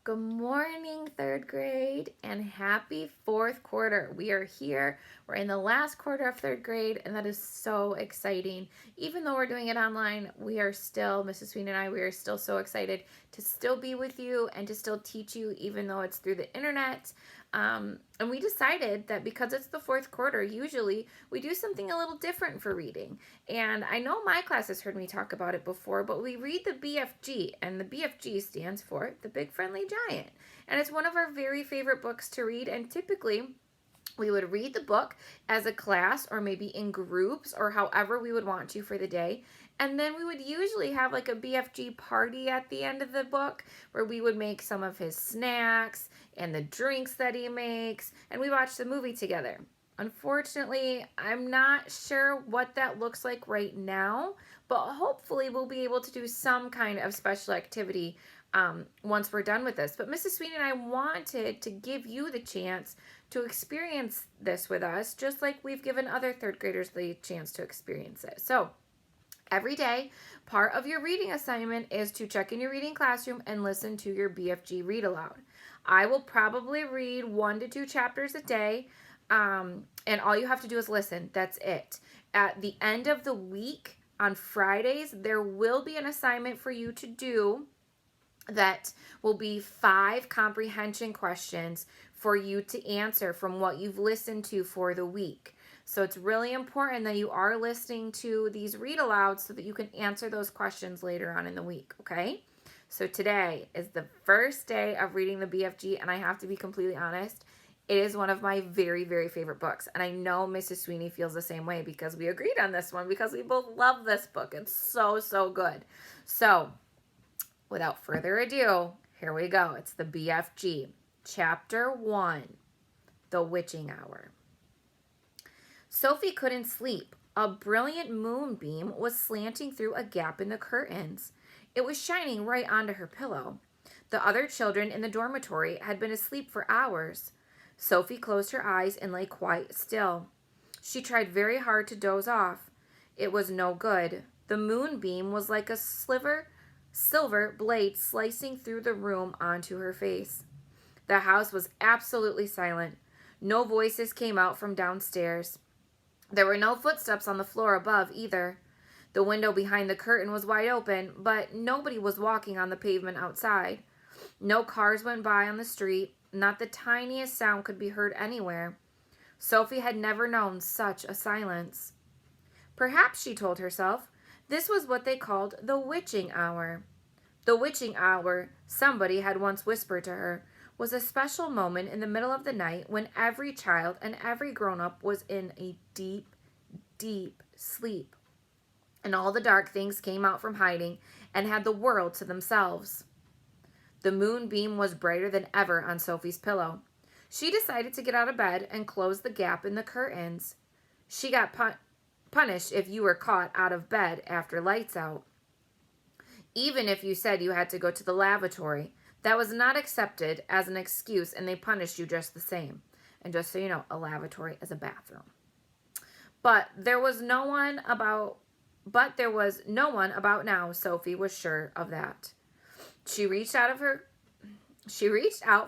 Good morning, third grade, and happy fourth quarter. We are here. We're in the last quarter of third grade, and that is so exciting. Even though we're doing it online, we are still, Mrs. Sweeney and I, we are still so excited to still be with you and to still teach you, even though it's through the internet. And we decided that because it's the fourth quarter, usually we do something a little different for reading. And I know my class has heard me talk about it before, but we read the BFG, and the BFG stands for The Big Friendly Giant. And it's one of our very favorite books to read, and typically we would read the book as a class or maybe in groups or however we would want to for the day. And then we would usually have like a BFG party at the end of the book where we would make some of his snacks and the drinks that he makes, and we watch the movie together. Unfortunately, I'm not sure what that looks like right now, but hopefully we'll be able to do some kind of special activity once we're done with this. But Mrs. Sweeney and I wanted to give you the chance to experience this with us, just like we've given other third graders the chance to experience it. So every day, part of your reading assignment is to check in your reading classroom and listen to your BFG read aloud. I will probably read 1 to 2 chapters a day, and all you have to do is listen. That's it. At the end of the week, on Fridays, there will be an assignment for you to do that will be 5 comprehension questions for you to answer from what you've listened to for the week. So it's really important that you are listening to these read alouds so that you can answer those questions later on in the week, okay? So today is the first day of reading the BFG, and I have to be completely honest, it is one of my very, very favorite books. And I know Mrs. Sweeney feels the same way because we agreed on this one because we both love this book. It's so, so good. So without further ado, here we go. It's the BFG, Chapter 1, The Witching Hour. Sophie couldn't sleep. A brilliant moonbeam was slanting through a gap in the curtains. It was shining right onto her pillow. The other children in the dormitory had been asleep for hours. Sophie closed her eyes and lay quite still. She tried very hard to doze off. It was no good. The moonbeam was like a silver blade slicing through the room onto her face. The house was absolutely silent. No voices came out from downstairs. There were no footsteps on the floor above either. The window behind the curtain was wide open, but nobody was walking on the pavement outside. No cars went by on the street. Not the tiniest sound could be heard anywhere. Sophie had never known such a silence. Perhaps, she told herself, this was what they called the witching hour. The witching hour, somebody had once whispered to her, was a special moment in the middle of the night when every child and every grown-up was in a deep, deep sleep. And all the dark things came out from hiding and had the world to themselves. The moonbeam was brighter than ever on Sophie's pillow. She decided to get out of bed and close the gap in the curtains. She got punished if you were caught out of bed after lights out. Even if you said you had to go to the lavatory, that was not accepted as an excuse, and they punished you just the same. And just so you know, a lavatory is a bathroom. But there was no one about now, Sophie was sure of that. She reached out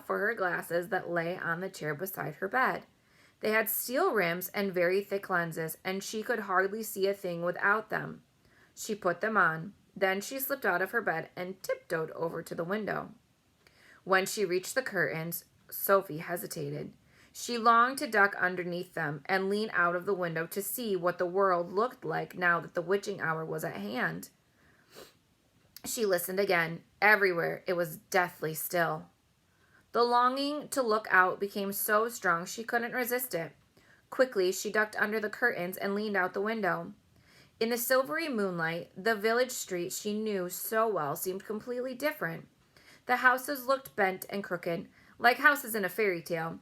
for her glasses that lay on the chair beside her bed. They had steel rims and very thick lenses, and she could hardly see a thing without them. She put them on. Then she slipped out of her bed and tiptoed over to the window. When she reached the curtains, Sophie hesitated. She longed to duck underneath them and lean out of the window to see what the world looked like now that the witching hour was at hand. She listened again. Everywhere it was deathly still. The longing to look out became so strong she couldn't resist it. Quickly, she ducked under the curtains and leaned out the window. In the silvery moonlight, the village street she knew so well seemed completely different. The houses looked bent and crooked, like houses in a fairy tale.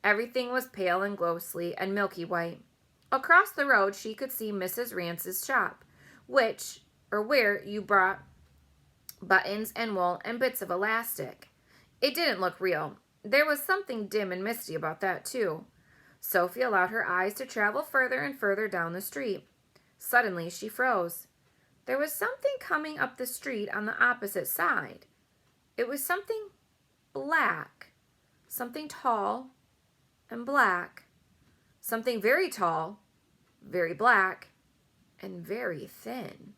Everything was pale and ghostly and milky white. Across the road, she could see Mrs. Rance's shop, where you bought buttons and wool and bits of elastic. It didn't look real. There was something dim and misty about that, too. Sophie allowed her eyes to travel further and further down the street. Suddenly, she froze. There was something coming up the street on the opposite side. It was something black, something tall and black, something very tall, very black, and very thin.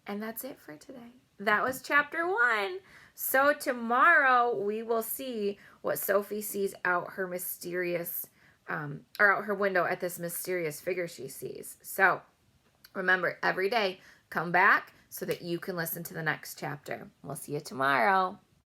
And that's it for today. That was chapter 1. So tomorrow we will see what Sophie sees out her mysterious, or out her window at this mysterious figure she sees. So remember, every day, come back so that you can listen to the next chapter. We'll see you tomorrow.